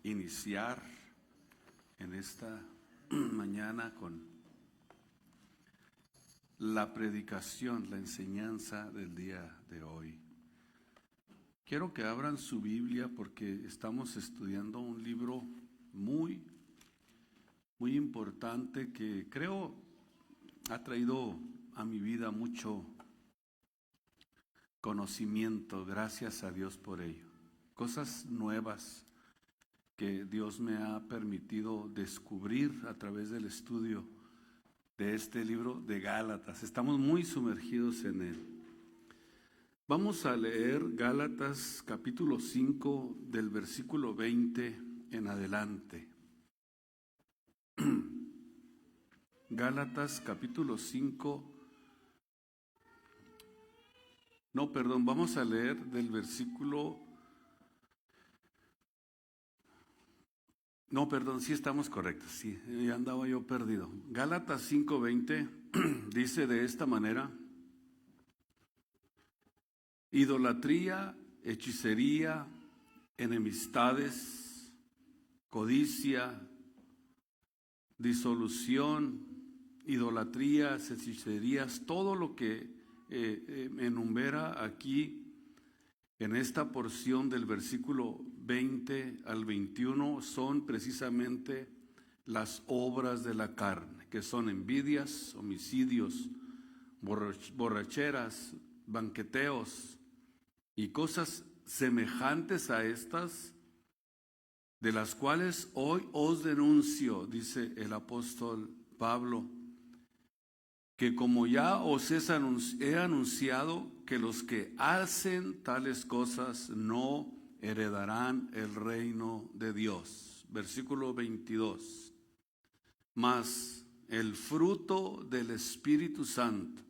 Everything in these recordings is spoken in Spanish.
iniciar en esta mañana con la predicación, la enseñanza del día de hoy. Quiero que abran su Biblia porque estamos estudiando un libro muy importante que creo ha traído a mi vida mucho conocimiento, gracias a Dios por ello. Cosas nuevas que Dios me ha permitido descubrir a través del estudio de este libro de Gálatas. Estamos muy sumergidos en él. Vamos a leer Gálatas capítulo 5 del versículo 20 en adelante. Gálatas capítulo 5. Vamos a leer del versículo. Sí estamos correctos, sí, ya andaba yo perdido. Gálatas 5:20 dice de esta manera: idolatría, hechicería, enemistades, codicia, disolución, idolatrías, hechicerías, todo lo que enumera aquí en esta porción del versículo 20 al 21 son precisamente las obras de la carne, que son envidias, homicidios, borracheras, banqueteos y cosas semejantes a estas, de las cuales hoy os denuncio, dice el apóstol Pablo, que como ya os he anunciado, que los que hacen tales cosas no heredarán el reino de Dios. Versículo 22. Mas el fruto del Espíritu Santo,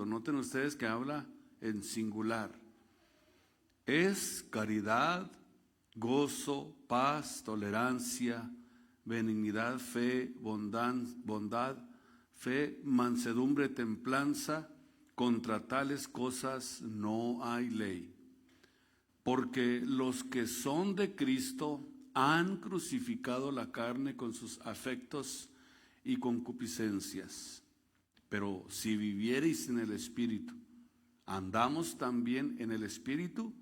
noten ustedes que habla en singular, es caridad, gozo, paz, tolerancia, benignidad, fe, bondad, fe, mansedumbre, templanza. Contra tales cosas no hay ley. Porque los que son de Cristo han crucificado la carne con sus afectos y concupiscencias. Pero si viviereis en el Espíritu, andamos también en el Espíritu,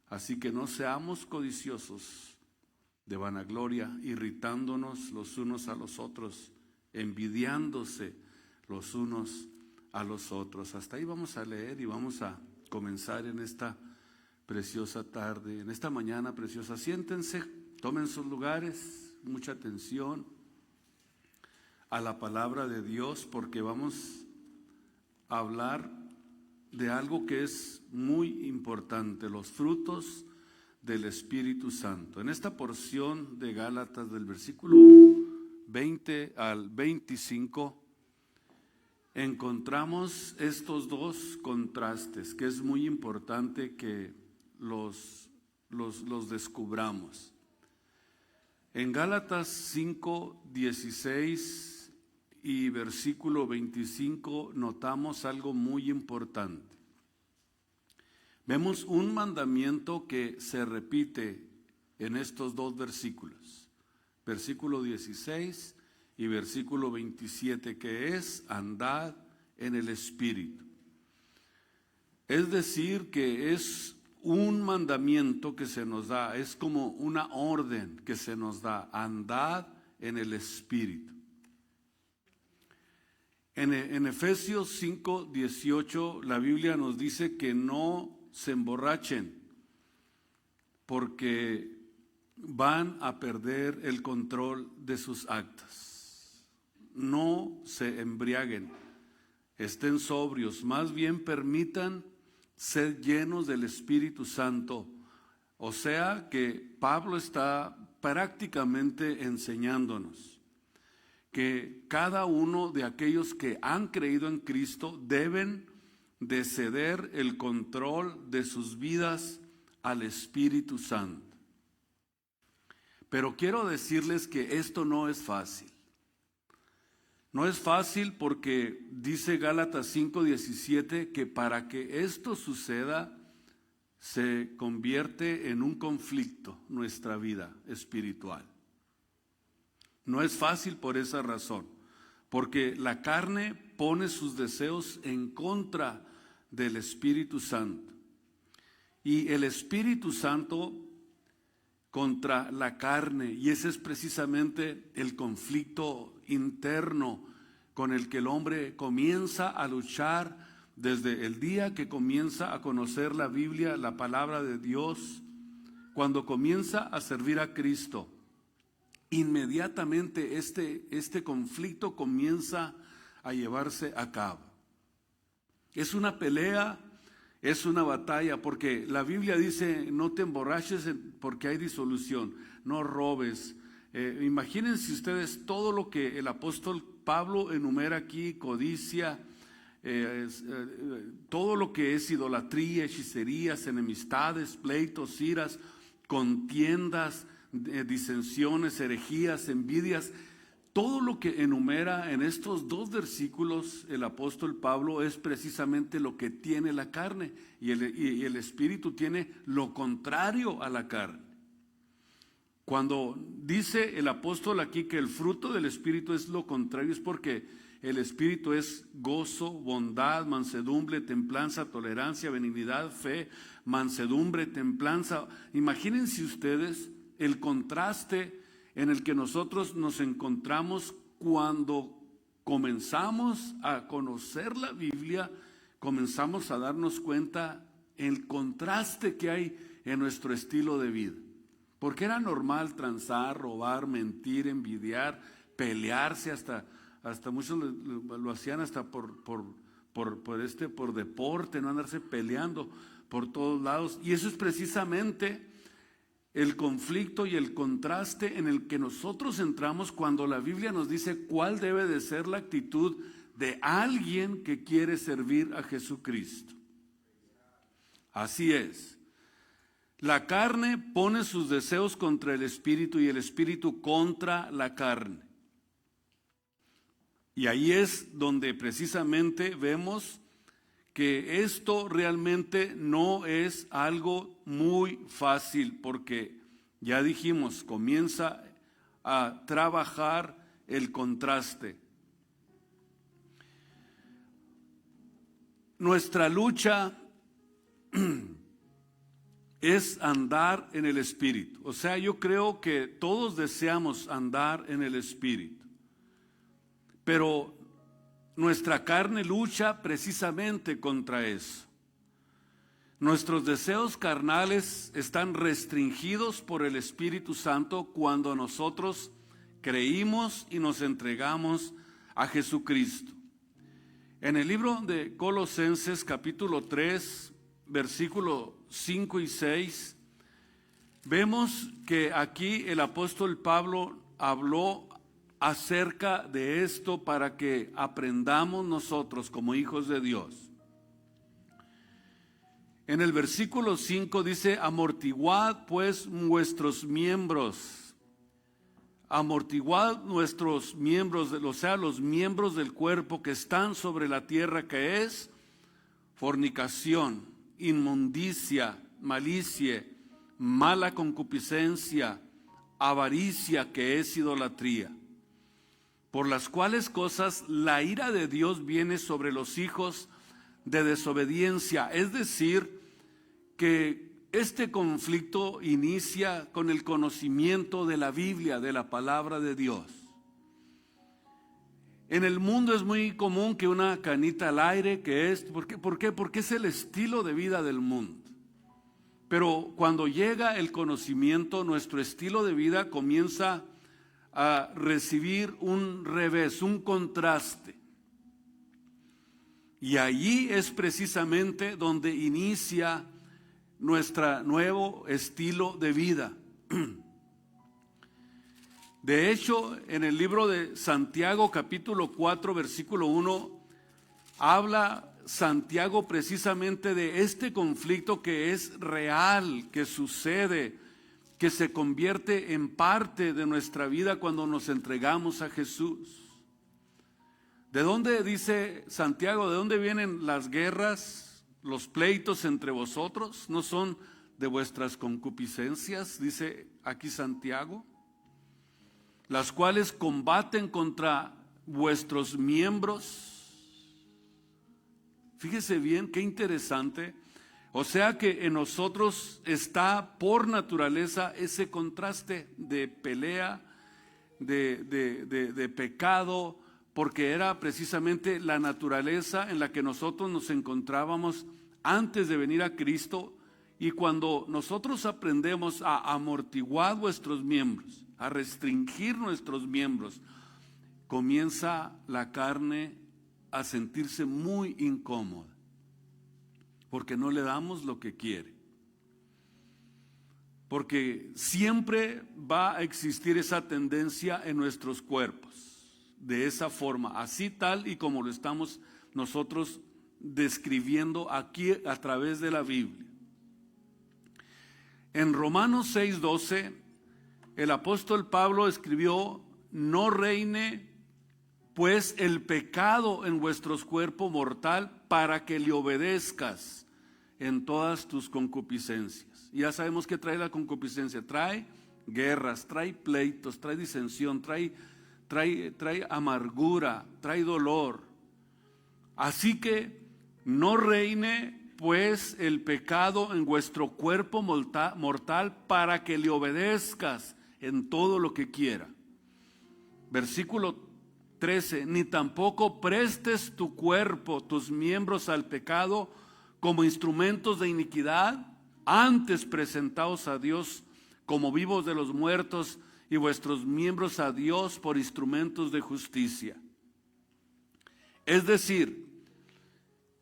así que no seamos codiciosos de vanagloria, irritándonos los unos a los otros, envidiándose los unos a los otros. Hasta ahí vamos a leer y vamos a comenzar en esta preciosa tarde, en esta mañana preciosa. Siéntense, tomen sus lugares, mucha atención a la palabra de Dios, porque vamos a hablar de algo que es muy importante, los frutos del Espíritu Santo. En esta porción de Gálatas del versículo 20 al 25 encontramos estos dos contrastes que es muy importante que los descubramos. En Gálatas 5, 16 y versículo 25 notamos algo muy importante. Vemos un mandamiento que se repite en estos dos versículos, versículo 16 y versículo 27, que es andad en el Espíritu. Es decir, que es un mandamiento que se nos da, es como una orden que se nos da, andad en el Espíritu. En Efesios 5, 18, la Biblia nos dice que no se emborrachen, porque van a perder el control de sus actos. No se embriaguen, estén sobrios, más bien permitan ser llenos del Espíritu Santo. O sea que Pablo está prácticamente enseñándonos que cada uno de aquellos que han creído en Cristo deben de ceder el control de sus vidas al Espíritu Santo. Pero quiero decirles que esto no es fácil. No es fácil porque dice Gálatas 5:17 que para que esto suceda se convierte en un conflicto nuestra vida espiritual. No es fácil por esa razón, porque la carne pone sus deseos en contra del Espíritu Santo. Y el Espíritu Santo contra la carne, y ese es precisamente el conflicto interno con el que el hombre comienza a luchar desde el día que comienza a conocer la Biblia, la palabra de Dios. Cuando comienza a servir a Cristo, inmediatamente este conflicto comienza a llevarse a cabo. Es una pelea, es una batalla, porque la Biblia dice: no te emborraches porque hay disolución, no robes. Imagínense ustedes todo lo que el apóstol Pablo enumera aquí: codicia, todo lo que es idolatría, hechicerías, enemistades, pleitos, iras, contiendas, disensiones, herejías, envidias. Todo lo que enumera en estos 2 versículos el apóstol Pablo es precisamente lo que tiene la carne, y el Espíritu tiene lo contrario a la carne. Cuando dice el apóstol aquí que el fruto del Espíritu es lo contrario, es porque el Espíritu es gozo, bondad, mansedumbre, templanza, tolerancia, benignidad, fe, mansedumbre, templanza. Imagínense ustedes el contraste en el que nosotros nos encontramos cuando comenzamos a conocer la Biblia, comenzamos a darnos cuenta el contraste que hay en nuestro estilo de vida. Porque era normal transar, robar, mentir, envidiar, pelearse, hasta muchos lo hacían hasta por deporte, no andarse peleando por todos lados. Y eso es precisamente el conflicto y el contraste en el que nosotros entramos cuando la Biblia nos dice cuál debe de ser la actitud de alguien que quiere servir a Jesucristo. Así es. La carne pone sus deseos contra el Espíritu y el Espíritu contra la carne. Y ahí es donde precisamente vemos que esto realmente no es algo muy fácil, porque ya dijimos, comienza a trabajar el contraste. Nuestra lucha es andar en el Espíritu. O sea, yo creo que todos deseamos andar en el Espíritu, pero nuestra carne lucha precisamente contra eso. Nuestros deseos carnales están restringidos por el Espíritu Santo cuando nosotros creímos y nos entregamos a Jesucristo. En el libro de Colosenses capítulo 3, versículo 5 y 6, vemos que aquí el apóstol Pablo habló acerca de esto para que aprendamos nosotros como hijos de Dios. En el versículo 5 dice: amortiguad pues vuestros miembros. Amortiguad nuestros miembros, o sea, los miembros del cuerpo que están sobre la tierra, que es fornicación, inmundicia, malicia, mala concupiscencia, avaricia, que es idolatría. Por las cuales cosas la ira de Dios viene sobre los hijos de desobediencia. Es decir, que este conflicto inicia con el conocimiento de la Biblia, de la palabra de Dios. En el mundo es muy común que una canita al aire, ¿por qué? Porque es el estilo de vida del mundo. Pero cuando llega el conocimiento, nuestro estilo de vida comienza a recibir un revés, un contraste. Y allí es precisamente donde inicia nuestro nuevo estilo de vida. De hecho, en el libro de Santiago, capítulo 4, versículo 1, habla Santiago precisamente de este conflicto que es real, que sucede, que se convierte en parte de nuestra vida cuando nos entregamos a Jesús. ¿De dónde, dice Santiago, de dónde vienen las guerras, los pleitos entre vosotros no son de vuestras concupiscencias, dice aquí Santiago, las cuales combaten contra vuestros miembros. Fíjese bien, qué interesante. O sea que en nosotros está por naturaleza ese contraste de pelea, de pecado, porque era precisamente la naturaleza en la que nosotros nos encontrábamos antes de venir a Cristo. Y cuando nosotros aprendemos a amortiguar nuestros miembros, a restringir nuestros miembros, comienza la carne a sentirse muy incómoda, porque no le damos lo que quiere. Porque siempre va a existir esa tendencia en nuestros cuerpos, de esa forma, así tal y como lo estamos nosotros describiendo aquí a través de la Biblia. En Romanos 6:12, el apóstol Pablo escribió: no reine pues el pecado en vuestros cuerpos mortal, para que le obedezcas en todas tus concupiscencias. Y ya sabemos que trae la concupiscencia: trae guerras, trae pleitos, trae disensión, trae amargura, trae dolor. Así que no reine pues el pecado en vuestro cuerpo mortal, para que le obedezcas en todo lo que quiera. Versículo 13: ni tampoco prestes tu cuerpo, tus miembros al pecado como instrumentos de iniquidad, antes presentaos a Dios como vivos de los muertos, y vuestros miembros a Dios por instrumentos de justicia. Es decir,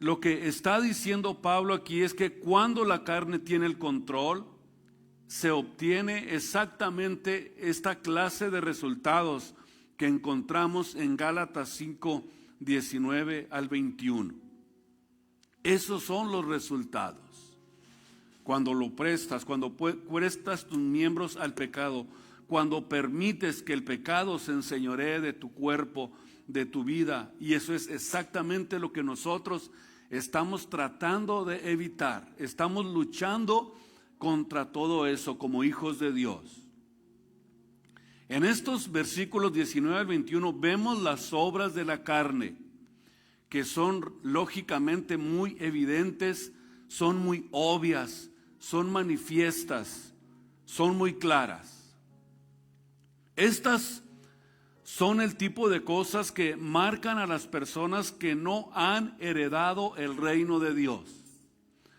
lo que está diciendo Pablo aquí es que cuando la carne tiene el control, se obtiene exactamente esta clase de resultados que encontramos en Gálatas 5, 19 al 21. Esos son los resultados. Cuando lo prestas, cuando prestas tus miembros al pecado, cuando permites que el pecado se enseñoree de tu cuerpo, de tu vida, y eso es exactamente lo que nosotros estamos tratando de evitar. Estamos luchando contra todo eso como hijos de Dios. En estos versículos 19 al 21 vemos las obras de la carne, que son lógicamente muy evidentes, son muy obvias, son manifiestas, son muy claras. Estas son el tipo de cosas que marcan a las personas que no han heredado el reino de Dios,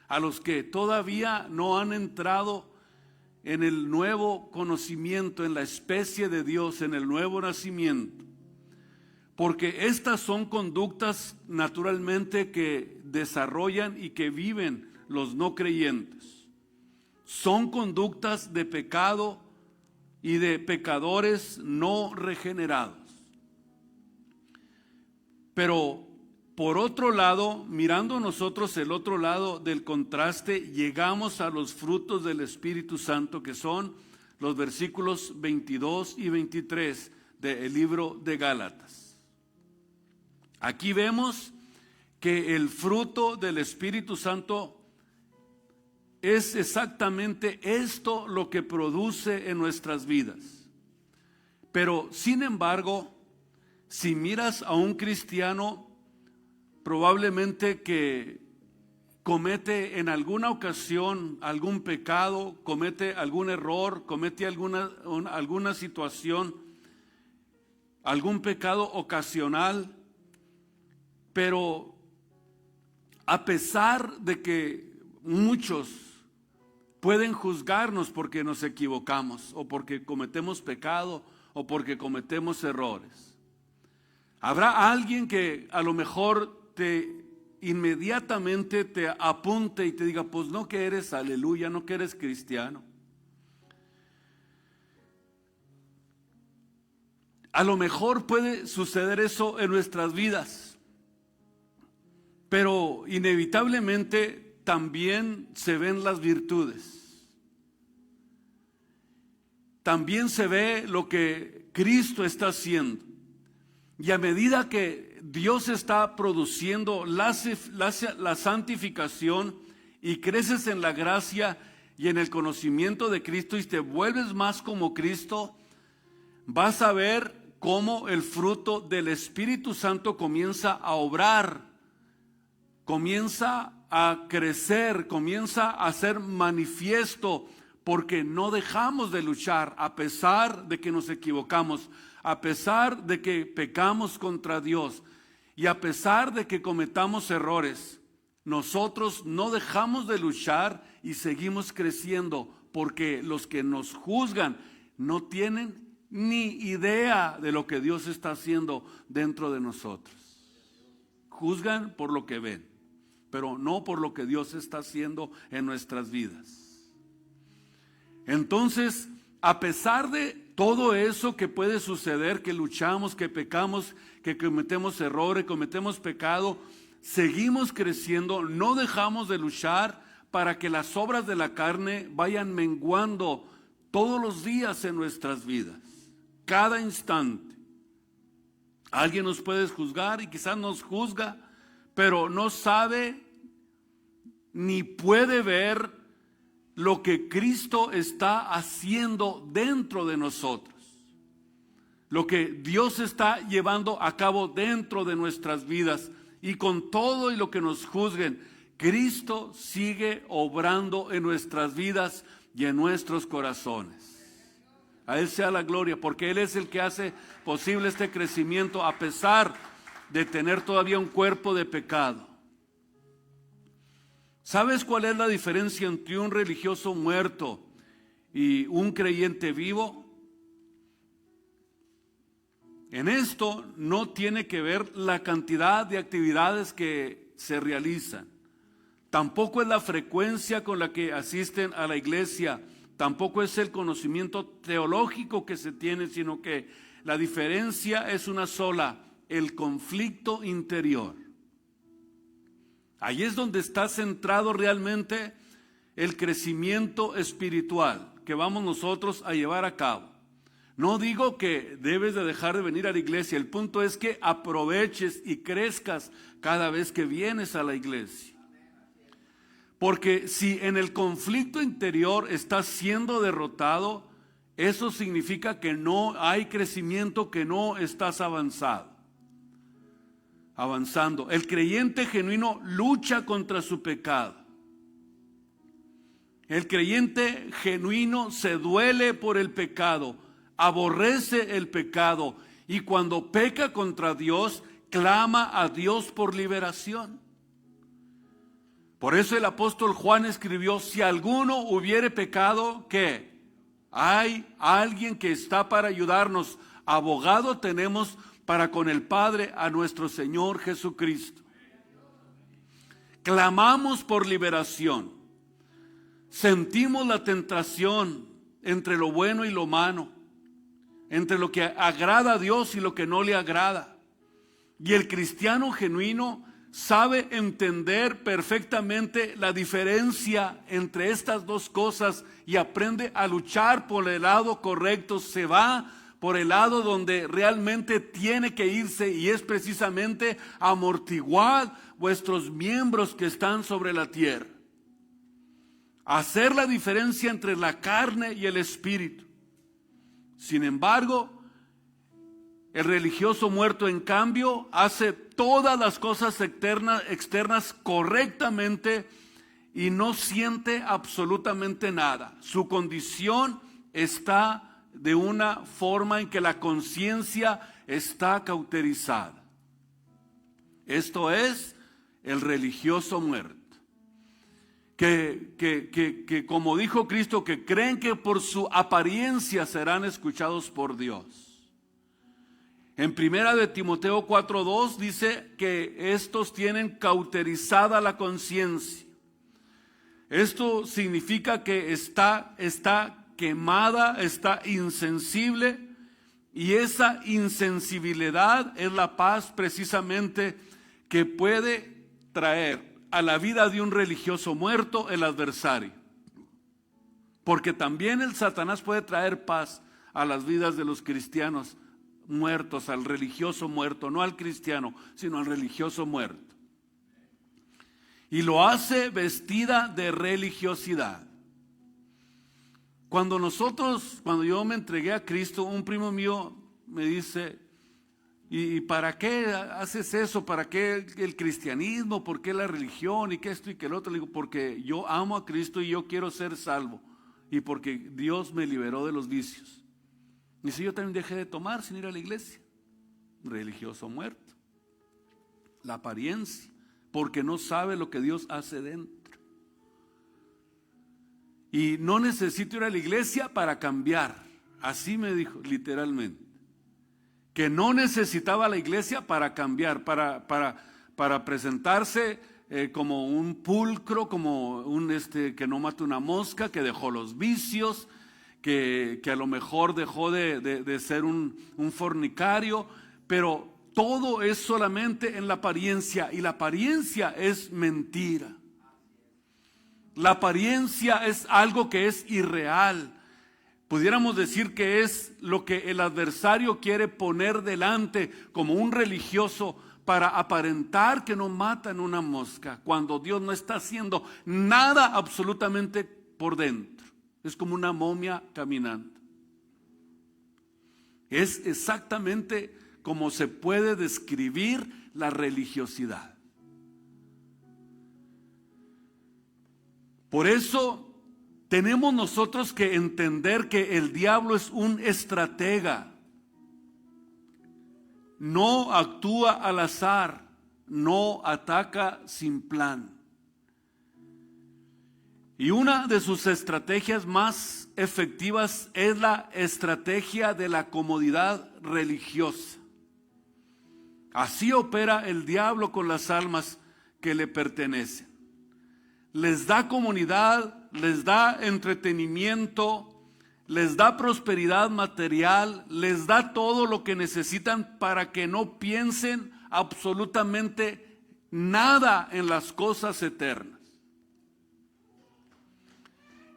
a los que todavía no han entrado en el nuevo conocimiento, en la especie de Dios, en el nuevo nacimiento. Porque estas son conductas naturalmente que desarrollan y que viven los no creyentes. Son conductas de pecado y de pecadores no regenerados. Pero por otro lado, mirando nosotros el otro lado del contraste, llegamos a los frutos del Espíritu Santo, que son los versículos 22 y 23 del libro de Gálatas. Aquí vemos que el fruto del Espíritu Santo es exactamente esto lo que produce en nuestras vidas. Pero sin embargo, si miras a un cristiano, probablemente que comete en alguna ocasión algún pecado, comete algún error, comete alguna situación, algún pecado ocasional, pero a pesar de que muchos pueden juzgarnos porque nos equivocamos, o porque cometemos pecado, o porque cometemos errores, habrá alguien que a lo mejor inmediatamente te apunte y te diga: pues no que eres aleluya, no que eres cristiano. A lo mejor puede suceder eso en nuestras vidas, pero inevitablemente también se ven las virtudes. También se ve lo que Cristo está haciendo. Y a medida que Dios está produciendo la santificación y creces en la gracia y en el conocimiento de Cristo y te vuelves más como Cristo, vas a ver cómo el fruto del Espíritu Santo comienza a obrar, comienza a crecer, comienza a ser manifiesto, porque no dejamos de luchar a pesar de que nos equivocamos, a pesar de que pecamos contra Dios y a pesar de que cometamos errores. Nosotros no dejamos de luchar y seguimos creciendo, porque los que nos juzgan no tienen ni idea de lo que Dios está haciendo dentro de nosotros. Juzgan por lo que ven, pero no por lo que Dios está haciendo en nuestras vidas. Entonces, a pesar de todo eso que puede suceder, que luchamos, que pecamos, que cometemos errores, cometemos pecado, seguimos creciendo, no dejamos de luchar para que las obras de la carne vayan menguando todos los días en nuestras vidas, cada instante. Alguien nos puede juzgar y quizás nos juzga, pero no sabe ni puede ver lo que Cristo está haciendo dentro de nosotros, lo que Dios está llevando a cabo dentro de nuestras vidas. Y con todo y lo que nos juzguen, Cristo sigue obrando en nuestras vidas y en nuestros corazones. A Él sea la gloria, porque Él es el que hace posible este crecimiento a pesar de tener todavía un cuerpo de pecado. ¿Sabes cuál es la diferencia entre un religioso muerto y un creyente vivo? En esto no tiene que ver la cantidad de actividades que se realizan, tampoco es la frecuencia con la que asisten a la iglesia, tampoco es el conocimiento teológico que se tiene, sino que la diferencia es una sola: el conflicto interior. Ahí es donde está centrado realmente el crecimiento espiritual que vamos nosotros a llevar a cabo. No digo que debes de dejar de venir a la iglesia, el punto es que aproveches y crezcas cada vez que vienes a la iglesia. Porque si en el conflicto interior estás siendo derrotado, eso significa que no hay crecimiento, que no estás avanzando. El creyente genuino lucha contra su pecado. El creyente genuino se duele por el pecado, aborrece el pecado y cuando peca contra Dios, clama a Dios por liberación. Por eso el apóstol Juan escribió: si alguno hubiere pecado, ¿qué? Hay alguien que está para ayudarnos. Abogado tenemos para con el Padre, a nuestro Señor Jesucristo. Clamamos por liberación. Sentimos la tentación entre lo bueno y lo malo, entre lo que agrada a Dios y lo que no le agrada. Y el cristiano genuino sabe entender perfectamente la diferencia entre estas dos cosas y aprende a luchar por el lado correcto. Se va por el lado donde realmente tiene que irse, y es precisamente amortiguad vuestros miembros que están sobre la tierra. Hacer la diferencia entre la carne y el espíritu. Sin embargo, el religioso muerto, en cambio, hace todas las cosas externas correctamente y no siente absolutamente nada. Su condición está de una forma en que la conciencia está cauterizada. Esto es el religioso muerto. Que como dijo Cristo, que creen que por su apariencia serán escuchados por Dios. En 1 Timoteo 4:2 dice que estos tienen cauterizada la conciencia. Esto significa que está quemada, está insensible, y esa insensibilidad es la paz precisamente que puede traer a la vida de un religioso muerto el adversario. Porque también el Satanás puede traer paz a las vidas de los cristianos muertos, al religioso muerto, no al cristiano, sino al religioso muerto. Y lo hace vestida de religiosidad. Cuando yo me entregué a Cristo, un primo mío me dice, ¿y para qué haces eso? ¿Para qué el cristianismo? ¿Por qué la religión? ¿Y qué esto y qué el otro? Le digo, porque yo amo a Cristo y yo quiero ser salvo. Y porque Dios me liberó de los vicios. Y si yo también dejé de tomar sin ir a la iglesia. Religioso muerto. La apariencia. Porque no sabe lo que Dios hace dentro. Y no necesito ir a la iglesia para cambiar. Así me dijo, literalmente. Que no necesitaba la iglesia para cambiar, para presentarse como un pulcro, como un que no mata una mosca, que dejó los vicios, que a lo mejor dejó de ser un fornicario, pero todo es solamente en la apariencia, y la apariencia es mentira. La apariencia es algo que es irreal. Pudiéramos decir que es lo que el adversario quiere poner delante como un religioso para aparentar que no matan una mosca, cuando Dios no está haciendo nada absolutamente por dentro. Es como una momia caminando. Es exactamente como se puede describir la religiosidad. Por eso tenemos nosotros que entender que el diablo es un estratega. No actúa al azar, no ataca sin plan. Y una de sus estrategias más efectivas es la estrategia de la comodidad religiosa. Así opera el diablo con las almas que le pertenecen. Les da comunidad, les da entretenimiento, les da prosperidad material, les da todo lo que necesitan para que no piensen absolutamente nada en las cosas eternas.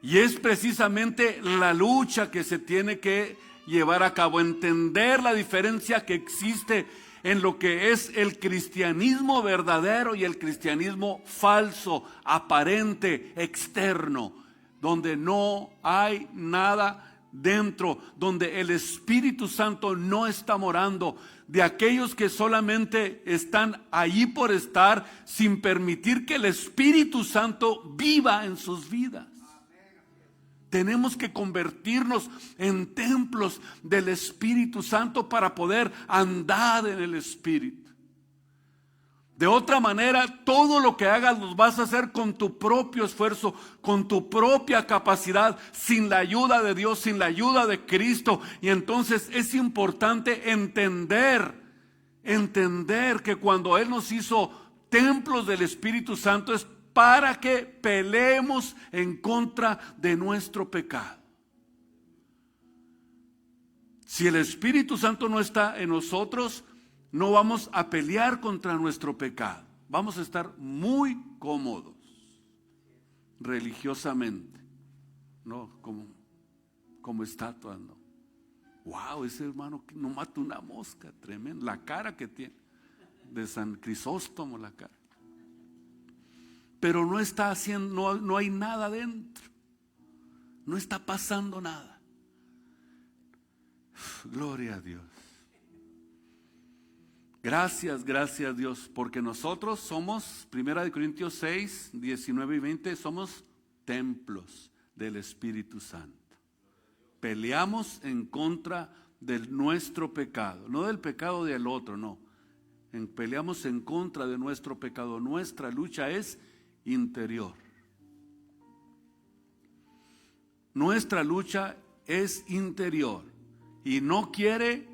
Y es precisamente la lucha que se tiene que llevar a cabo, entender la diferencia que existe en lo que es el cristianismo verdadero y el cristianismo falso, aparente, externo, donde no hay nada dentro, donde el Espíritu Santo no está morando, de aquellos que solamente están allí por estar, sin permitir que el Espíritu Santo viva en sus vidas. Tenemos que convertirnos en templos del Espíritu Santo para poder andar en el Espíritu. De otra manera, todo lo que hagas lo vas a hacer con tu propio esfuerzo, con tu propia capacidad, sin la ayuda de Dios, sin la ayuda de Cristo. Y entonces es importante entender que cuando Él nos hizo templos del Espíritu Santo es para que peleemos en contra de nuestro pecado. Si el Espíritu Santo no está en nosotros, no vamos a pelear contra nuestro pecado. Vamos a estar muy cómodos religiosamente, no como estatuas, no. Wow, ese hermano que no mata una mosca, tremendo. La cara que tiene, de San Crisóstomo la cara. Pero no está haciendo, no hay nada dentro. No está pasando nada. Gloria a Dios. Gracias Dios, porque nosotros somos, 1 Corintios 6, 19 y 20, somos templos del Espíritu Santo. Peleamos en contra de nuestro pecado, no del pecado del otro, no. Peleamos en contra de nuestro pecado. Nuestra lucha es interior. Nuestra lucha es interior. Y no quiere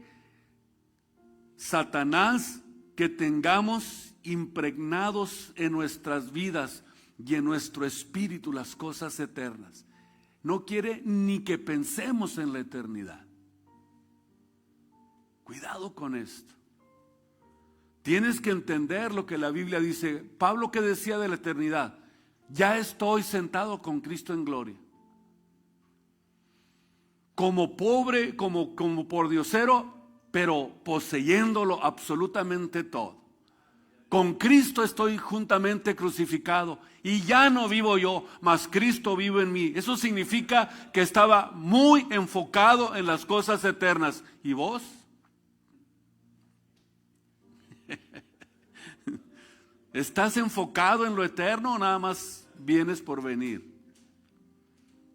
Satanás que tengamos impregnados en nuestras vidas y en nuestro espíritu las cosas eternas. No quiere ni que pensemos en la eternidad. Cuidado con esto. Tienes que entender lo que la Biblia dice. Pablo, ¿qué decía de la eternidad? Ya estoy sentado con Cristo en gloria. Como pobre, como pordiosero, pero poseyéndolo absolutamente todo. Con Cristo estoy juntamente crucificado y ya no vivo yo, mas Cristo vive en mí. Eso significa que estaba muy enfocado en las cosas eternas. ¿Y vos? ¿Estás enfocado en lo eterno o nada más vienes por venir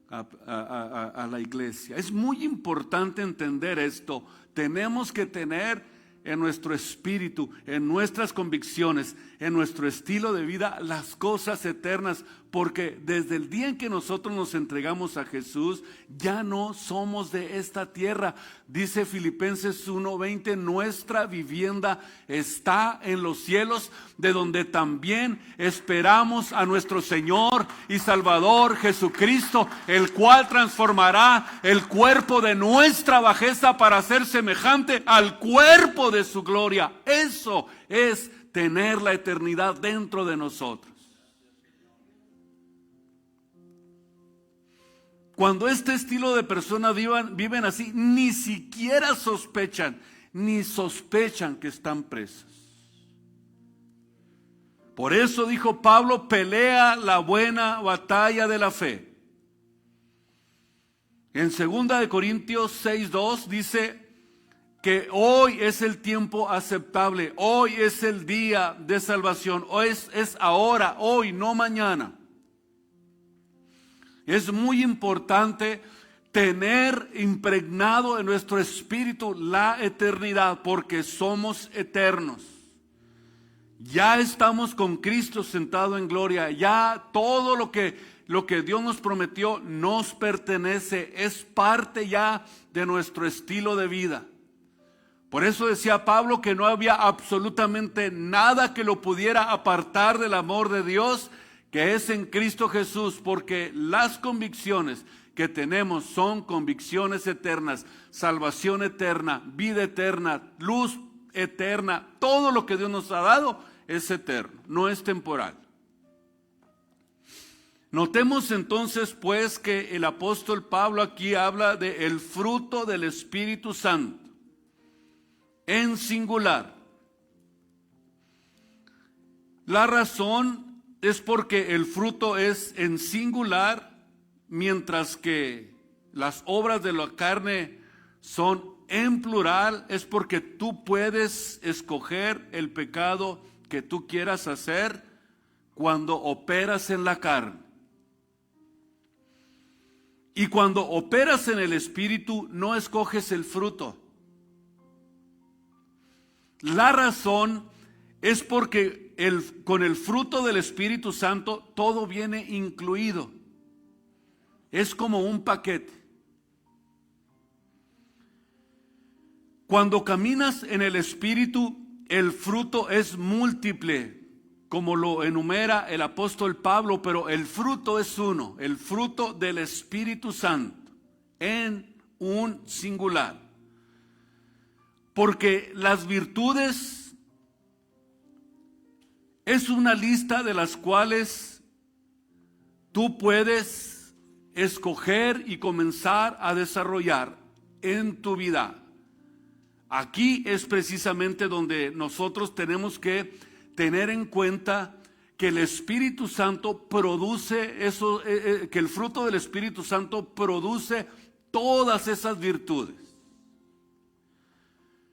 a la iglesia? Es muy importante entender esto. Tenemos que tener en nuestro espíritu, en nuestras convicciones, en nuestro estilo de vida, las cosas eternas, porque desde el día en que nosotros nos entregamos a Jesús, ya no somos de esta tierra. Dice Filipenses 1:20, nuestra vivienda está en los cielos, de donde también esperamos a nuestro Señor y Salvador Jesucristo, el cual transformará el cuerpo de nuestra bajeza para ser semejante al cuerpo de su gloria. Eso es tener la eternidad dentro de nosotros. Cuando este estilo de personas viven así, ni siquiera sospechan que están presos. Por eso dijo Pablo, pelea la buena batalla de la fe. En 2 Corintios 6:2 dice que hoy es el tiempo aceptable, hoy es el día de salvación, hoy es ahora, hoy, no mañana. Es muy importante tener impregnado en nuestro espíritu la eternidad, porque somos eternos. Ya estamos con Cristo sentado en gloria, ya todo lo que Dios nos prometió nos pertenece, es parte ya de nuestro estilo de vida. Por eso decía Pablo que no había absolutamente nada que lo pudiera apartar del amor de Dios, que es en Cristo Jesús, porque las convicciones que tenemos son convicciones eternas, salvación eterna, vida eterna, luz eterna. Todo lo que Dios nos ha dado es eterno, no es temporal. Notemos entonces pues que el apóstol Pablo aquí habla de el fruto del Espíritu Santo en singular. La razón es porque el fruto es en singular, mientras que las obras de la carne son en plural. Es porque tú puedes escoger el pecado que tú quieras hacer cuando operas en la carne. Y cuando operas en el Espíritu, no escoges el fruto. La razón es porque con el fruto del Espíritu Santo todo viene incluido. Es como un paquete. Cuando caminas en el Espíritu, el fruto es múltiple, como lo enumera el apóstol Pablo, pero el fruto es uno, el fruto del Espíritu Santo, en un singular. Porque las virtudes es una lista de las cuales tú puedes escoger y comenzar a desarrollar en tu vida. Aquí es precisamente donde nosotros tenemos que tener en cuenta que el Espíritu Santo produce eso, que el fruto del Espíritu Santo produce todas esas virtudes.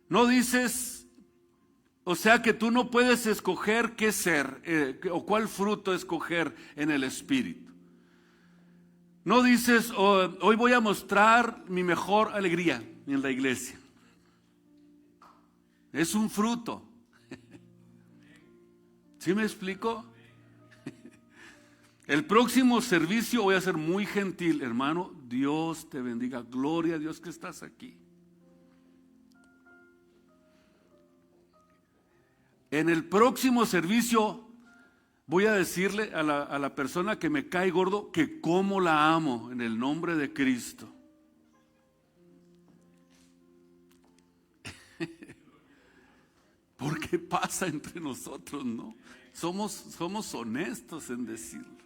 No dices, o sea que tú no puedes escoger qué ser o cuál fruto escoger en el Espíritu. No dices, hoy voy a mostrar mi mejor alegría en la iglesia. Es un fruto. ¿Sí me explico? El próximo servicio voy a ser muy gentil, hermano. Dios te bendiga. Gloria a Dios que estás aquí. En el próximo servicio voy a decirle a la persona que me cae gordo que cómo la amo en el nombre de Cristo. Porque pasa entre nosotros, ¿no? Somos honestos en decirlo.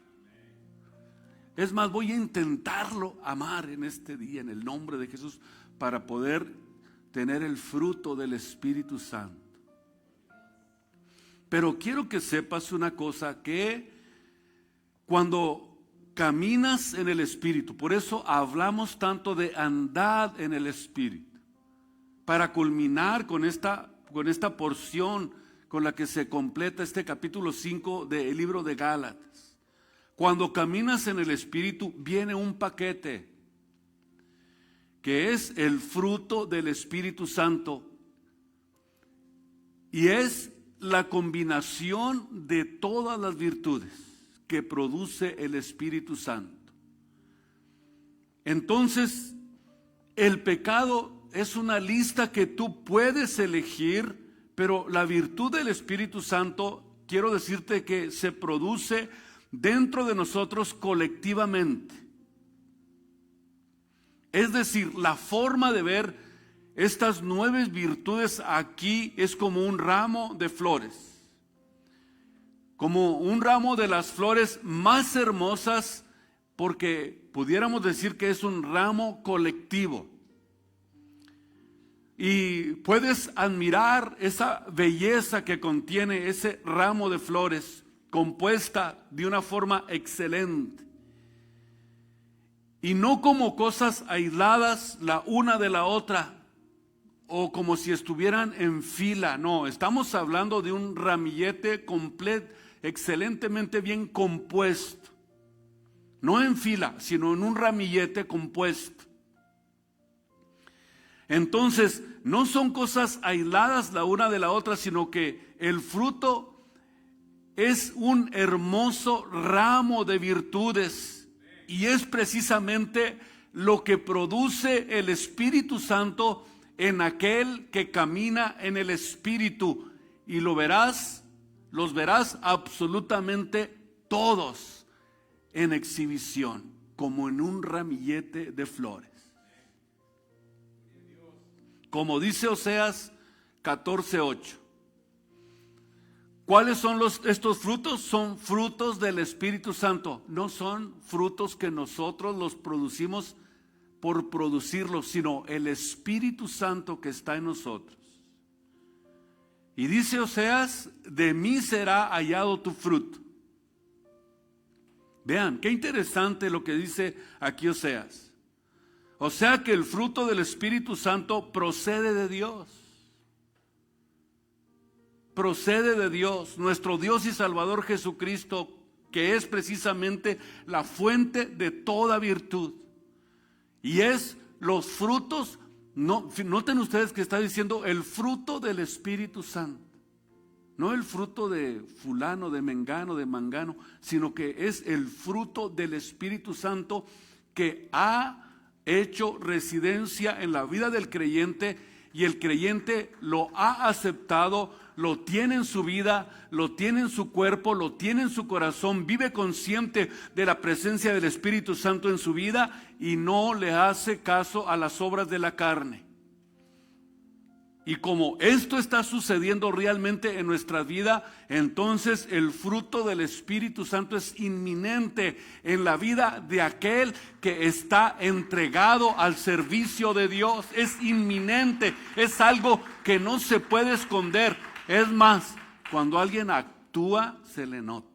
Es más, voy a intentarlo amar en este día, en el nombre de Jesús, para poder tener el fruto del Espíritu Santo. Pero quiero que sepas una cosa, que cuando caminas en el Espíritu, por eso hablamos tanto de andad en el Espíritu, para culminar con esta porción con la que se completa este capítulo 5 del libro de Gálatas. Cuando caminas en el Espíritu, viene un paquete que es el fruto del Espíritu Santo, y es la combinación de todas las virtudes que produce el Espíritu Santo. Entonces, el pecado es una lista que tú puedes elegir, pero la virtud del Espíritu Santo, quiero decirte que se produce dentro de nosotros colectivamente. Es decir, la forma de ver estas 9 virtudes aquí es como un ramo de flores, como un ramo de las flores más hermosas, porque pudiéramos decir que es un ramo colectivo. Y puedes admirar esa belleza que contiene ese ramo de flores, compuesta de una forma excelente. Y no como cosas aisladas la una de la otra, o como si estuvieran en fila. No, estamos hablando de un ramillete completo, excelentemente bien compuesto. No en fila, sino en un ramillete compuesto. Entonces, no son cosas aisladas la una de la otra, sino que el fruto es un hermoso ramo de virtudes, y es precisamente lo que produce el Espíritu Santo en aquel que camina en el Espíritu. Y los verás absolutamente todos en exhibición, como en un ramillete de flores. Como dice Oseas 14:8. ¿Cuáles son estos frutos? Son frutos del Espíritu Santo. No son frutos que nosotros los producimos por producirlos, sino el Espíritu Santo que está en nosotros. Y dice Oseas: de mí será hallado tu fruto. Vean, qué interesante lo que dice aquí Oseas. O sea que el fruto del Espíritu Santo procede de Dios. Procede de Dios, nuestro Dios y Salvador Jesucristo, que es precisamente la fuente de toda virtud. Y es los frutos, noten ustedes que está diciendo el fruto del Espíritu Santo. No el fruto de fulano, de mengano, de mangano, sino que es el fruto del Espíritu Santo que ha hecho residencia en la vida del creyente, y el creyente lo ha aceptado, lo tiene en su vida, lo tiene en su cuerpo, lo tiene en su corazón, vive consciente de la presencia del Espíritu Santo en su vida y no le hace caso a las obras de la carne. Y como esto está sucediendo realmente en nuestra vida, entonces el fruto del Espíritu Santo es inminente en la vida de aquel que está entregado al servicio de Dios. Es inminente, es algo que no se puede esconder. Es más, cuando alguien actúa, se le nota.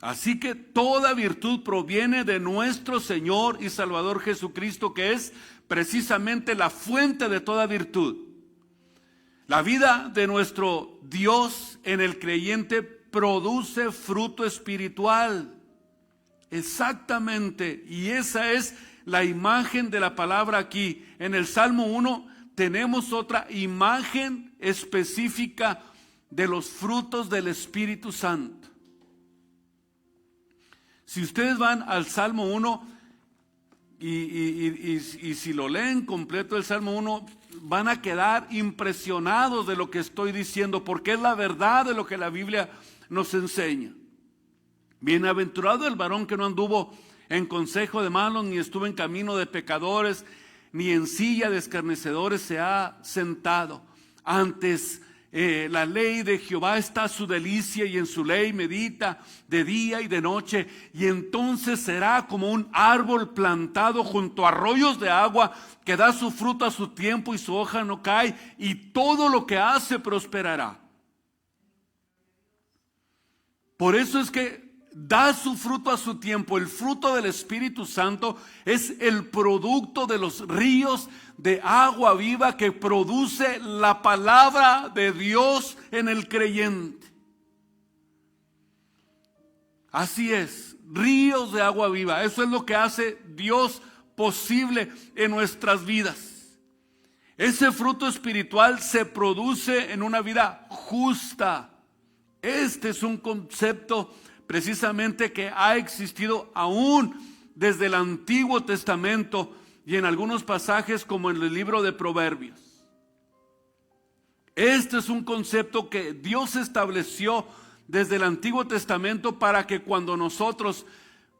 Así que toda virtud proviene de nuestro Señor y Salvador Jesucristo, que es precisamente la fuente de toda virtud. La vida de nuestro Dios en el creyente produce fruto espiritual. Exactamente, y esa es la imagen de la palabra aquí. En el Salmo 1 tenemos otra imagen específica de los frutos del Espíritu Santo. Si ustedes van al Salmo 1 y si lo leen completo el Salmo 1, van a quedar impresionados de lo que estoy diciendo, porque es la verdad de lo que la Biblia nos enseña. Bienaventurado el varón que no anduvo en consejo de malos, ni estuvo en camino de pecadores, ni en silla de escarnecedores se ha sentado. Antes la ley de Jehová está su delicia y en su ley medita de día y de noche. Y entonces será como un árbol plantado junto a arroyos de agua que da su fruto a su tiempo y su hoja no cae y todo lo que hace prosperará. Por eso es que da su fruto a su tiempo. El fruto del Espíritu Santo es el producto de los ríos de agua viva que produce la palabra de Dios en el creyente. Así es, ríos de agua viva. Eso es lo que hace Dios posible en nuestras vidas. Ese fruto espiritual se produce en una vida justa. Este es un concepto precisamente que ha existido aún desde el Antiguo Testamento y en algunos pasajes como en el libro de Proverbios. Este es un concepto que Dios estableció desde el Antiguo Testamento para que cuando nosotros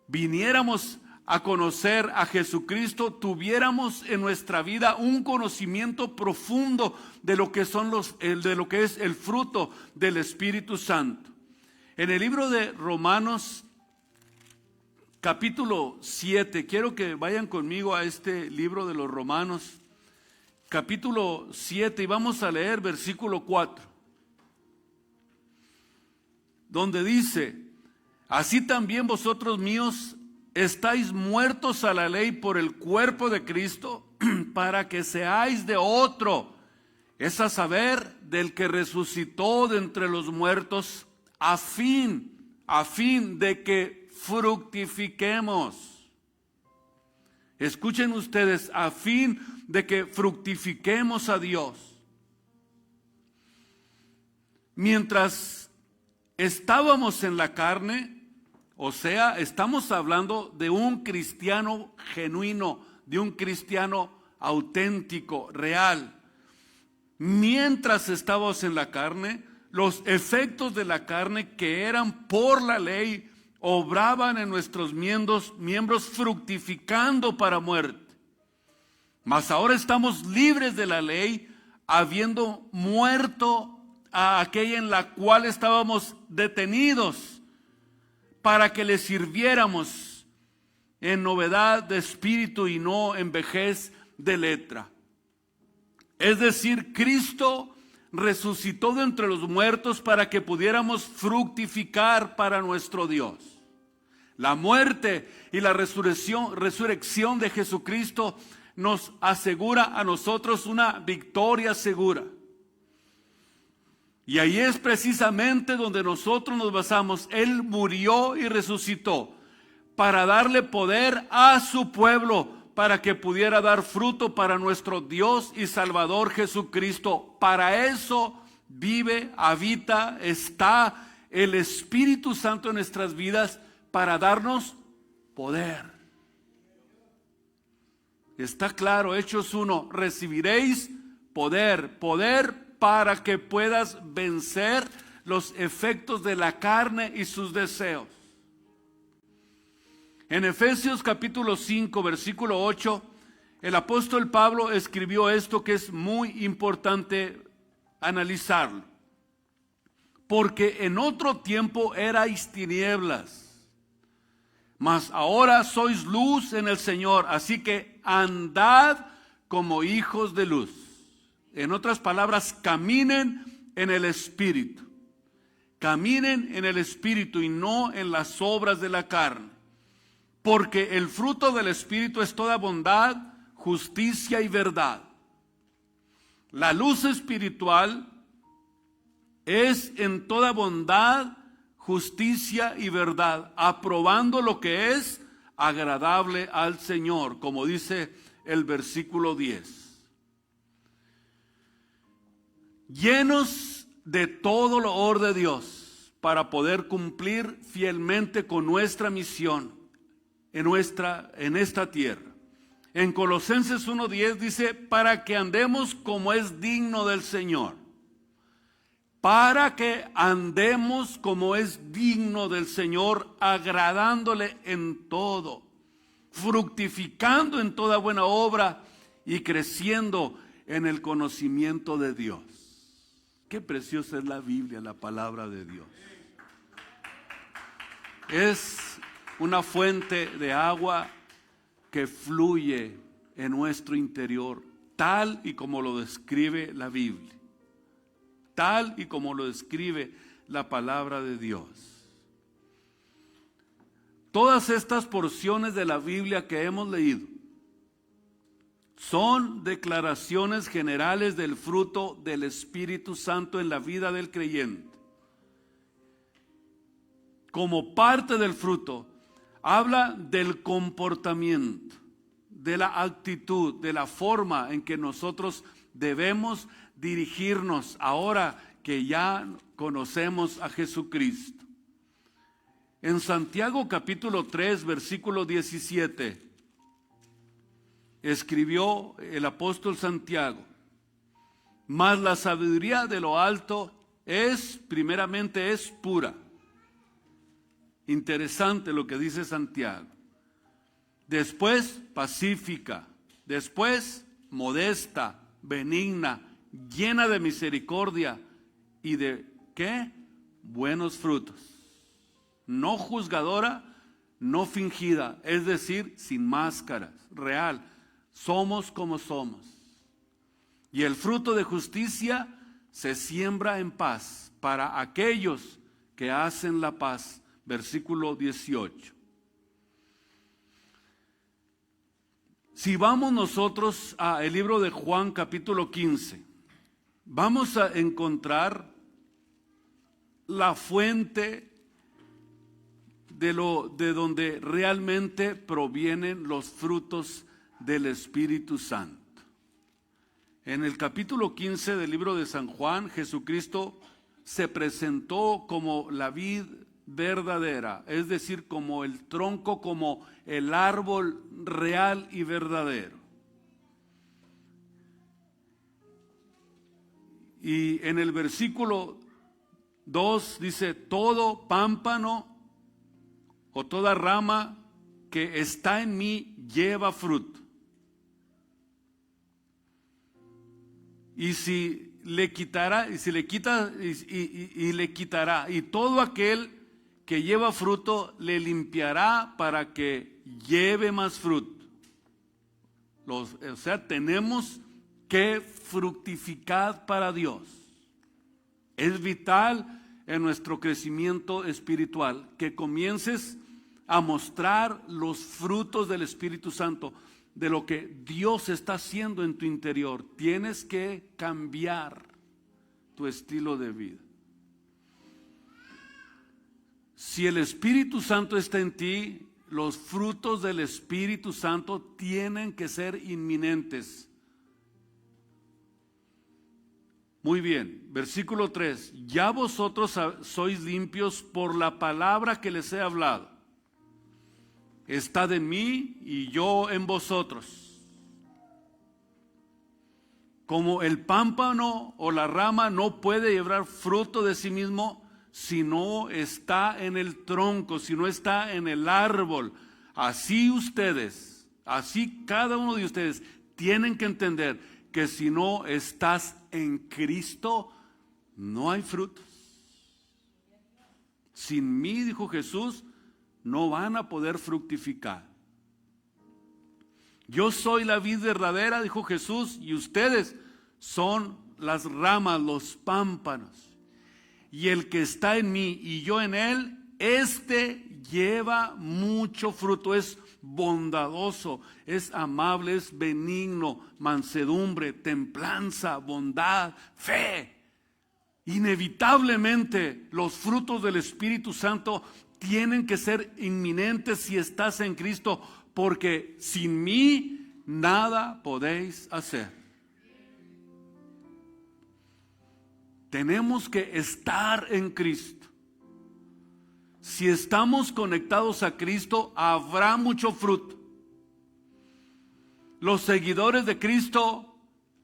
viniéramos a conocer a Jesucristo, tuviéramos en nuestra vida un conocimiento profundo de lo que es el fruto del Espíritu Santo. En el libro de Romanos, capítulo 7, quiero que vayan conmigo a este libro de los Romanos, capítulo 7, y vamos a leer versículo 4, donde dice: así también vosotros míos estáis muertos a la ley por el cuerpo de Cristo, para que seáis de otro, es a saber, del que resucitó de entre los muertos, a fin de que fructifiquemos. Escuchen ustedes, a fin de que fructifiquemos a Dios. Mientras estábamos en la carne, o sea, estamos hablando de un cristiano genuino, de un cristiano auténtico, real. Mientras estábamos en la carne, los efectos de la carne que eran por la ley obraban en nuestros miembros fructificando para muerte. Mas ahora estamos libres de la ley, habiendo muerto a aquella en la cual estábamos detenidos, para que le sirviéramos en novedad de espíritu y no en vejez de letra. Es decir, Cristo resucitó de entre los muertos para que pudiéramos fructificar para nuestro Dios. La muerte y la resurrección de Jesucristo nos asegura a nosotros una victoria segura. Y ahí es precisamente donde nosotros nos basamos. Él murió y resucitó para darle poder a su pueblo, para que pudiera dar fruto para nuestro Dios y Salvador Jesucristo. Para eso vive, habita, está el Espíritu Santo en nuestras vidas, para darnos poder. Está claro, Hechos 1, recibiréis poder para que puedas vencer los efectos de la carne y sus deseos. En Efesios capítulo 5, versículo 8, el apóstol Pablo escribió esto que es muy importante analizarlo. Porque en otro tiempo erais tinieblas, mas ahora sois luz en el Señor, así que andad como hijos de luz. En otras palabras, caminen en el Espíritu. Caminen en el Espíritu y no en las obras de la carne. Porque el fruto del Espíritu es toda bondad, justicia y verdad. La luz espiritual es en toda bondad, justicia y verdad, aprobando lo que es agradable al Señor, como dice el versículo 10. Llenos de todo lo amor de Dios para poder cumplir fielmente con nuestra misión en esta tierra. En Colosenses 1:10 dice, para que andemos como es digno del Señor. Para que andemos como es digno del Señor, agradándole en todo, fructificando en toda buena obra y creciendo en el conocimiento de Dios. qué preciosa es la Biblia, la palabra de Dios. Es una fuente de agua que fluye en nuestro interior, tal y como lo describe la Biblia, tal y como lo describe la palabra de Dios. Todas estas porciones de la Biblia que hemos leído son declaraciones generales del fruto del Espíritu Santo en la vida del creyente. Como parte del fruto, habla del comportamiento, de la actitud, de la forma en que nosotros debemos dirigirnos ahora que ya conocemos a Jesucristo. En Santiago capítulo 3, versículo 17, escribió el apóstol Santiago: mas la sabiduría de lo alto primeramente es pura. Interesante lo que dice Santiago. Después pacífica, después modesta, benigna, llena de misericordia y de ¿qué? Buenos frutos. No juzgadora, no fingida, es decir, sin máscaras, real. Somos como somos. Y el fruto de justicia se siembra en paz para aquellos que hacen la paz. Versículo 18. Si vamos nosotros al libro de Juan capítulo 15, vamos a encontrar la fuente de donde realmente provienen los frutos del Espíritu Santo. En el capítulo 15 del libro de San Juan, Jesucristo se presentó como la vid verdadera, es decir, como el tronco, como el árbol real y verdadero. Y en el versículo 2 dice: todo pámpano o toda rama que está en mí lleva fruto. Y si le quitará, le quitará, y todo aquel que lleva fruto le limpiará para que lleve más fruto. O sea, tenemos que fructificar para Dios. Es vital en nuestro crecimiento espiritual que comiences a mostrar los frutos del Espíritu Santo, de lo que Dios está haciendo en tu interior. Tienes que cambiar tu estilo de vida. Si el Espíritu Santo está en ti, los frutos del Espíritu Santo tienen que ser inminentes. Muy bien, versículo 3. Ya vosotros sois limpios por la palabra que les he hablado. Estad en mí y yo en vosotros. Como el pámpano o la rama no puede llevar fruto de sí mismo si no está en el tronco, si no está en el árbol, así ustedes, así cada uno de ustedes tienen que entender que si no estás en Cristo, no hay frutos. Sin mí, dijo Jesús, no van a poder fructificar. Yo soy la vid verdadera, dijo Jesús, y ustedes son las ramas, los pámpanos. Y el que está en mí y yo en él, este lleva mucho fruto, es bondadoso, es amable, es benigno, mansedumbre, templanza, bondad, fe. Inevitablemente los frutos del Espíritu Santo tienen que ser inminentes si estás en Cristo, porque sin mí nada podéis hacer. Tenemos que estar en Cristo. Si estamos conectados a Cristo, habrá mucho fruto. Los seguidores de Cristo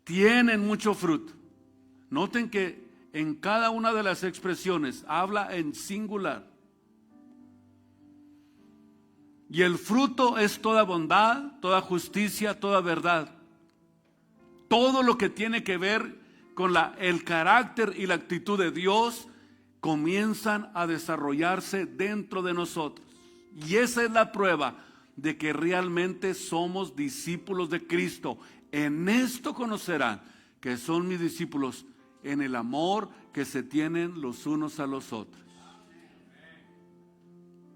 tienen mucho fruto. Noten que en cada una de las expresiones habla en singular. Y el fruto es toda bondad, toda justicia, toda verdad. Todo lo que tiene que ver con el carácter y la actitud de Dios, comienzan a desarrollarse dentro de nosotros. Y esa es la prueba de que realmente somos discípulos de Cristo. En esto conocerán que son mis discípulos, en el amor que se tienen los unos a los otros.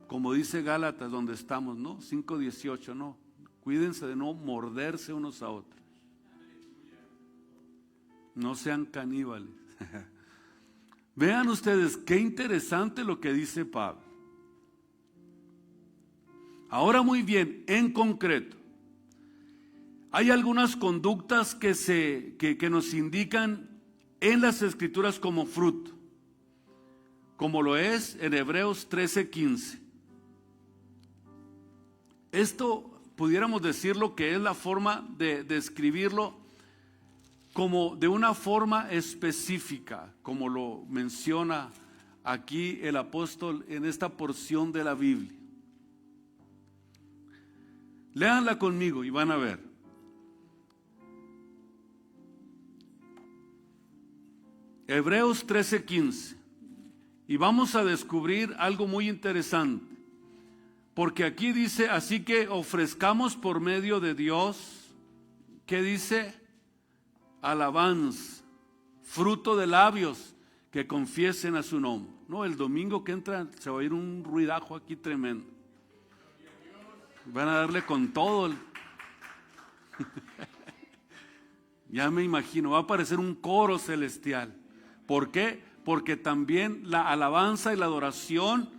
Como dice Gálatas, donde estamos, ¿no? 5:18, ¿no? Cuídense de no morderse unos a otros. No sean caníbales. Vean ustedes qué interesante lo que dice Pablo. Ahora muy bien, en concreto, hay algunas conductas que nos indican en las Escrituras como fruto, como lo es en Hebreos 13:15. Esto pudiéramos decirlo que es la forma de describirlo como de una forma específica, como lo menciona aquí el apóstol en esta porción de la Biblia. Léanla conmigo y van a ver. Hebreos 13:15. Y vamos a descubrir algo muy interesante. Porque aquí dice, así que ofrezcamos por medio de Dios, ¿qué dice? Alabanza, fruto de labios que confiesen a su nombre. No, el domingo que entra se va a oír un ruidajo aquí tremendo. Van a darle con todo. Ya me imagino, va a aparecer un coro celestial. ¿Por qué? Porque también la alabanza y la adoración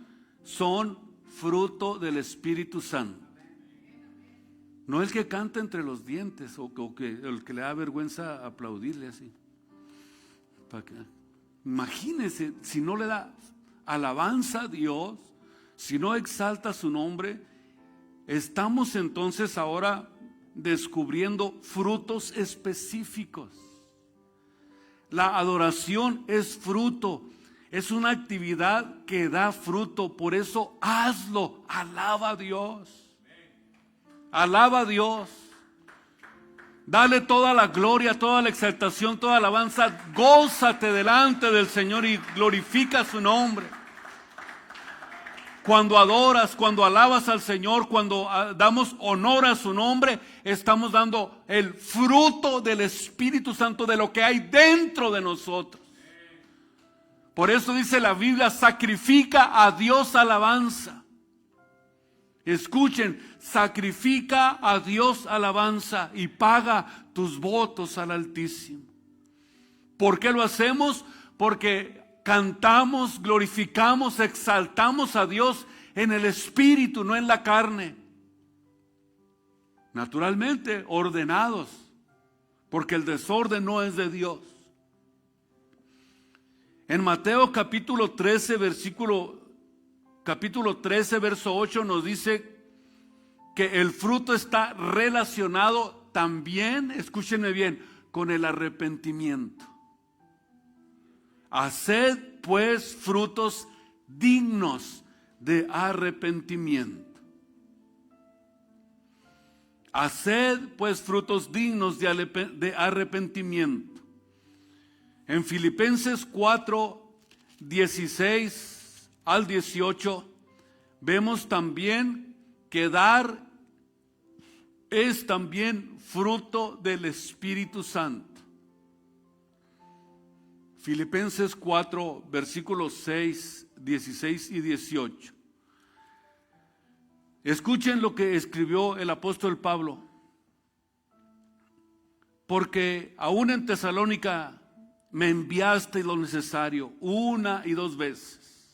son fruto del Espíritu Santo. No el que canta entre los dientes o el que le da vergüenza aplaudirle así. Imagínese, si no le da alabanza a Dios, si no exalta su nombre, estamos entonces ahora descubriendo frutos específicos. La adoración es fruto. Es una actividad que da fruto, por eso hazlo, alaba a Dios, alaba a Dios, dale toda la gloria, toda la exaltación, toda la alabanza, gózate delante del Señor y glorifica su nombre. Cuando adoras, cuando alabas al Señor, cuando damos honor a su nombre, estamos dando el fruto del Espíritu Santo, de lo que hay dentro de nosotros. Por eso dice la Biblia, sacrifica a Dios alabanza. Escuchen, sacrifica a Dios alabanza y paga tus votos al Altísimo. ¿Por qué lo hacemos? Porque cantamos, glorificamos, exaltamos a Dios en el Espíritu, no en la carne. Naturalmente, ordenados, porque el desorden no es de Dios. En Mateo capítulo 13, verso 8 nos dice que el fruto está relacionado también, escúchenme bien, con el arrepentimiento. Haced pues frutos dignos de arrepentimiento. Haced pues frutos dignos de arrepentimiento. En Filipenses 4, 16 al 18, vemos también que dar es también fruto del Espíritu Santo. Filipenses 4, versículos 6, 16 y 18. Escuchen lo que escribió el apóstol Pablo. Porque aún en Tesalónica me enviaste lo necesario 1 y 2 veces.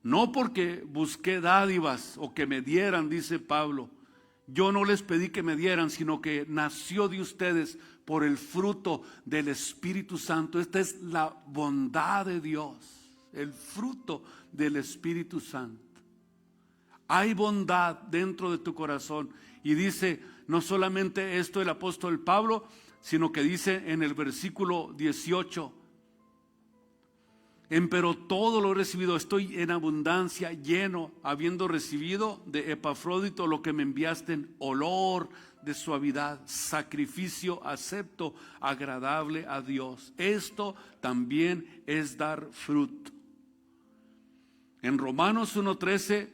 No porque busqué dádivas o que me dieran, dice Pablo. Yo no les pedí que me dieran, sino que nació de ustedes por el fruto del Espíritu Santo. Esta es la bondad de Dios, el fruto del Espíritu Santo. Hay bondad dentro de tu corazón. Y dice, no solamente esto el apóstol Pablo, sino que dice en el versículo 18, pero todo lo he recibido, estoy en abundancia, lleno, habiendo recibido de Epafrodito lo que me enviaste en olor de suavidad, sacrificio acepto, agradable a Dios. Esto también es dar fruto. En Romanos 1:13,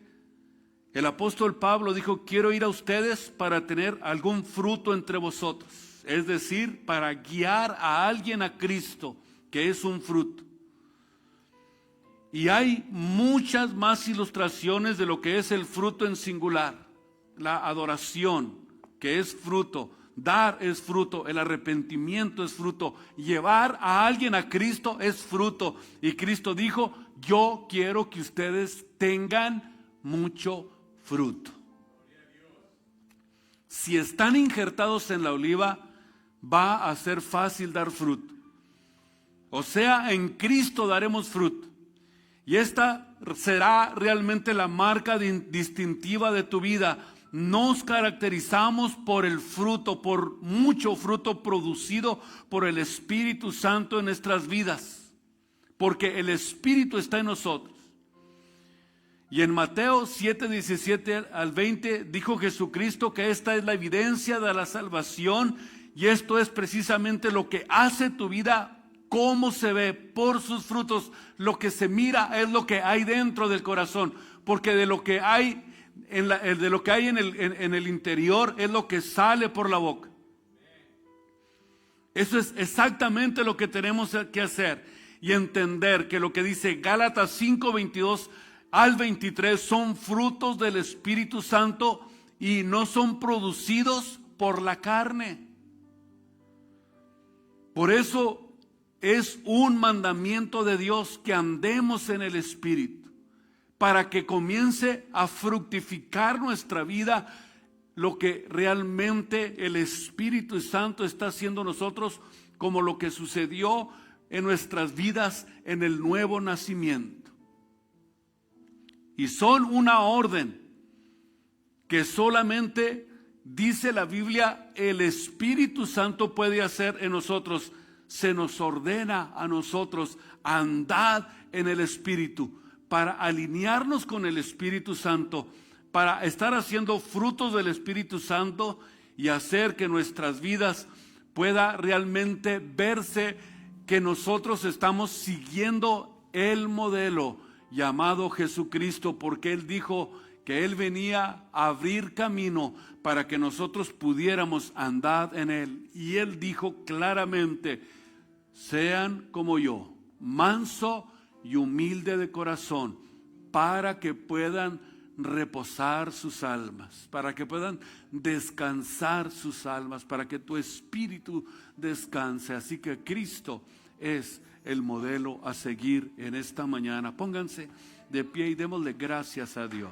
el apóstol Pablo dijo: quiero ir a ustedes para tener algún fruto entre vosotros. Es decir, para guiar a alguien a Cristo, que es un fruto. Y hay muchas más ilustraciones de lo que es el fruto en singular. La adoración, que es fruto. Dar es fruto. El arrepentimiento es fruto. Llevar a alguien a Cristo es fruto. Y Cristo dijo: yo quiero que ustedes tengan mucho fruto. Si están injertados en la oliva, va a ser fácil dar fruto. O sea, en Cristo daremos fruto. Y esta será realmente la marca distintiva de tu vida. Nos caracterizamos por el fruto, por mucho fruto producido por el Espíritu Santo en nuestras vidas. Porque el Espíritu está en nosotros. Y en Mateo 7:17 al 20 dijo Jesucristo que esta es la evidencia de la salvación. Y esto es precisamente lo que hace tu vida. ¿Cómo se ve? Por sus frutos. Lo que se mira es lo que hay dentro del corazón. Porque de lo que hay en el interior es lo que sale por la boca. Eso es exactamente lo que tenemos que hacer. Y entender que lo que dice Gálatas 5:22 al 23 son frutos del Espíritu Santo y no son producidos por la carne. Por eso es un mandamiento de Dios que andemos en el Espíritu, para que comience a fructificar nuestra vida lo que realmente el Espíritu Santo está haciendo nosotros, como lo que sucedió en nuestras vidas en el nuevo nacimiento. Y son una orden que solamente, dice la Biblia, el Espíritu Santo puede hacer en nosotros. Se nos ordena a nosotros: andad en el Espíritu, para alinearnos con el Espíritu Santo, para estar haciendo frutos del Espíritu Santo y hacer que nuestras vidas pueda realmente verse que nosotros estamos siguiendo el modelo llamado Jesucristo, porque Él dijo que Él venía a abrir camino para que nosotros pudiéramos andar en Él. Y Él dijo claramente: sean como yo, manso y humilde de corazón, para que puedan reposar sus almas, para que puedan descansar sus almas, para que tu espíritu descanse. Así que Cristo es el modelo a seguir en esta mañana. Pónganse de pie y démosle gracias a Dios.